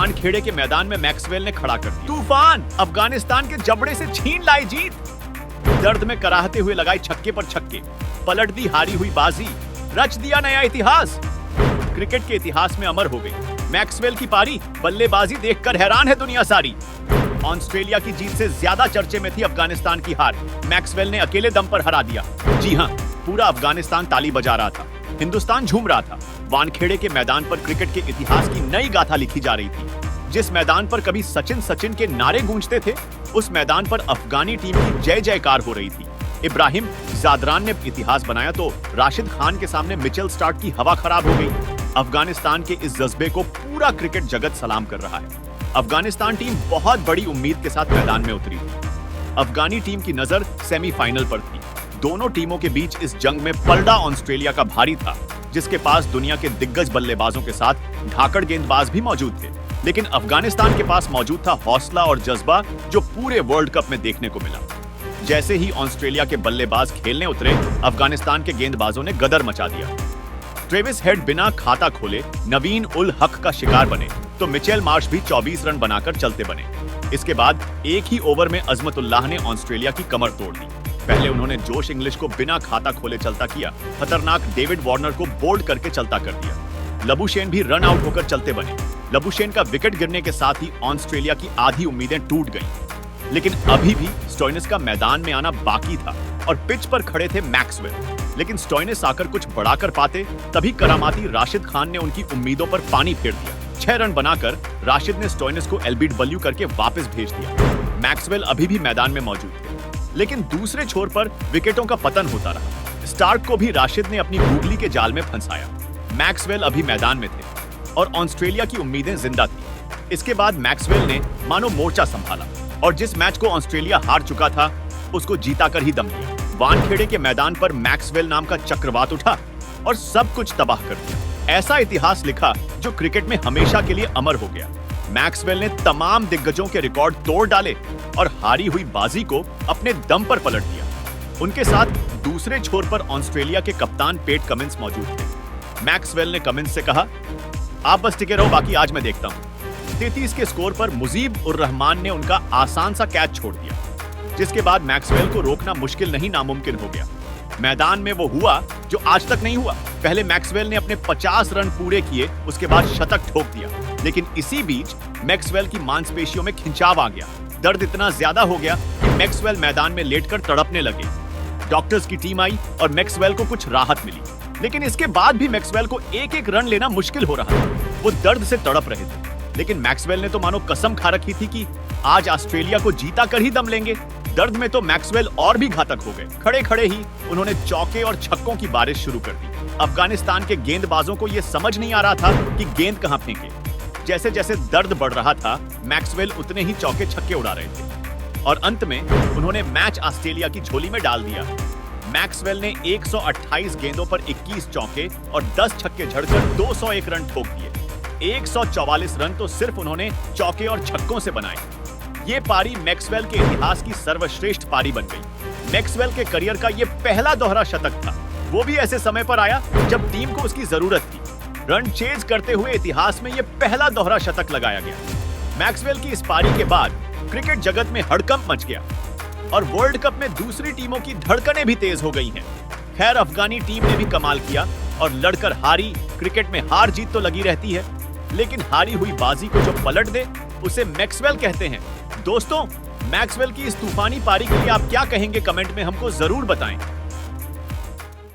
वानखेड़े के मैदान में मैक्सवेल ने खड़ा कर दिया। तूफान अफगानिस्तान के जबड़े से छीन लाई जीत। दर्द में कराहते हुए लगाए छक्के पर छक्के, पलट दी हारी हुई बाजी, रच दिया नया इतिहास। क्रिकेट के इतिहास में अमर हो गई मैक्सवेल की पारी। बल्लेबाजी देखकर हैरान है दुनिया सारी। ऑस्ट्रेलिया की जीत से ज्यादा चर्चे में थी अफगानिस्तान की हार। मैक्सवेल ने अकेले दम पर हरा दिया। जी हां, पूरा अफगानिस्तान ताली बजा रहा था, हिंदुस्तान झूम रहा था। वानखेड़े के मैदान पर क्रिकेट के इतिहास की नई गाथा लिखी जा रही थी। जिस मैदान पर कभी सचिन सचिन के नारे गूंजते थे, उस मैदान पर अफगानी टीम की जय जयकार हो रही थी। इब्राहिम ज़ादरान ने इतिहास बनाया तो राशिद खान के सामने मिचेल स्टार्क की हवा खराब हो गई। अफगानिस्तान के इस जज्बे को पूरा क्रिकेट जगत सलाम कर रहा है। अफगानिस्तान टीम बहुत बड़ी उम्मीद के साथ मैदान में उतरी थी। अफगानी टीम की नजर सेमीफाइनल पर थी। दोनों टीमों के बीच इस जंग में पलड़ा ऑस्ट्रेलिया का भारी था, जिसके पास दुनिया के दिग्गज बल्लेबाजों के साथ धाकड़ गेंदबाज भी मौजूद थे। लेकिन अफगानिस्तान के पास मौजूद था हौसला और जज्बा, जो पूरे वर्ल्ड कप में देखने को मिला। जैसे ही ऑस्ट्रेलिया के बल्लेबाज खेलने उतरे, अफगानिस्तान के गेंदबाजों ने गदर मचा दिया। ट्रेविस हेड बिना खाता खोले नवीन उल हक का शिकार बने, तो मिचेल मार्श भी 24 रन बनाकर चलते बने। इसके बाद एक ही ओवर में अजमतुल्लाह ने ऑस्ट्रेलिया की कमर तोड़ दी। पहले उन्होंने जोश इंग्लिश को बिना खाता खोले चलता किया, खतरनाक डेविड वार्नर को बोल्ड करके चलता कर दिया। लबुशेन भी रन आउट होकर चलते बने। लबुशेन का विकेट गिरने के साथ ही ऑस्ट्रेलिया की आधी उम्मीदें टूट गईं। लेकिन अभी भी स्टोइनिस का मैदान में आना बाकी था और पिच पर खड़े थे मैक्सवेल। लेकिन स्टोइनिस आकर कुछ बड़ा कर पाते, तभी करामाती राशिद खान ने उनकी उम्मीदों पर पानी फेर दिया। 6 रन बनाकर राशिद ने स्टोइनिस को एलबीडब्ल्यू करके वापस भेज दिया। मैक्सवेल अभी भी मैदान में मौजूद थे, लेकिन दूसरे छोर पर विकेटों का पतन होता रहा। स्टार्क को भी राशिद ने अपनी गूगली के जाल में फंसाया। मैक्सवेल अभी मैदान में थे और ऑस्ट्रेलिया की उम्मीदें जिंदा थी। इसके बाद मैक्सवेल ने मानो मोर्चा संभाला और जिस मैच को ऑस्ट्रेलिया हार चुका था, उसको जीता कर ही दम लिया। वानखेड़े के मैदान पर मैक्सवेल नाम का चक्रवात उठा और सब कुछ तबाह कर दिया। ऐसा इतिहास लिखा जो क्रिकेट में हमेशा के लिए अमर हो गया। मैक्सवेल ने तमाम दिग्गजों के रिकॉर्ड तोड़ डाले और हारी हुई बाजी को अपने दम पर पलट दिया। उनके साथ दूसरे छोर पर ऑस्ट्रेलिया के कप्तान पेट कमिंस मौजूद थे। मैक्सवेल ने कमिंस से कहा, आप बस टिके रहो, बाकी आज मैं देखता हूं। 33 के स्कोर पर मुजीब उर रहमान ने उनका आसान सा कैच छोड़ दिया, जिसके बाद मैक्सवेल को रोकना मुश्किल नहीं नामुमकिन हो गया। मैदान में वो हुआ जो आज तक नहीं हुआ। पहले मैक्सवेल ने अपने 50 रन पूरे किए, उसके बाद शतक ठोक दिया। लेकिन इसी बीच मैक्सवेल की मांसपेशियों में खिंचाव आ गया। दर्द इतना ज्यादा हो गया कि मैक्सवेल मैदान में लेटकर तड़पने लगे। डॉक्टर्स की टीम आई और मैक्सवेल को कुछ राहत मिली, लेकिन इसके बाद भी मैक्सवेल को एक एक रन लेना मुश्किल हो रहा था। वो दर्द से तड़प रहे थे, लेकिन मैक्सवेल ने तो मानो कसम खा रखी थी कि आज ऑस्ट्रेलिया को जीता कर ही दम लेंगे। दर्द में तो मैक्सवेल और भी घातक हो गए। खड़े खड़े ही उन्होंने चौके और छक्कों की बारिश शुरू कर दी। अफगानिस्तान के गेंदबाजों को यह समझ नहीं आ रहा था कि गेंद कहां फेंके। जैसे जैसे दर्द बढ़ रहा था, मैक्सवेल उतने ही चौके छक्के उड़ा रहे थे और अंत में उन्होंने मैच ऑस्ट्रेलिया की झोली में डाल दिया। मैक्सवेल ने 128 गेंदों पर 21 चौके और 10 छक्के झड़कर 201 रन ठोक दिए। 144 रन तो सिर्फ उन्होंने चौके और छक्कों से बनाए। ये पारी मैक्सवेल के इतिहास की सर्वश्रेष्ठ पारी बन गई। मैक्सवेल के करियर का ये पहला दोहरा शतक था, वो भी ऐसे समय पर आया जब टीम को उसकी जरूरत थी। रन चेज करते हुए इतिहास में ये पहला दोहरा शतक लगाया गया। मैक्सवेल की इस पारी के बाद क्रिकेट जगत में हड़कंप मच गया और वर्ल्ड कप में दूसरी टीमों की धड़कनें भी तेज हो गई हैं। खैर, अफगानी टीम ने भी कमाल किया और लड़कर हारी। क्रिकेट में हार जीत तो लगी रहती है, लेकिन हारी हुई बाजी को जो पलट दे, उसे मैक्सवेल कहते हैं। दोस्तों, मैक्सवेल की इस तूफानी पारी के लिए आप क्या कहेंगे, कमेंट में हमको जरूर बताएं।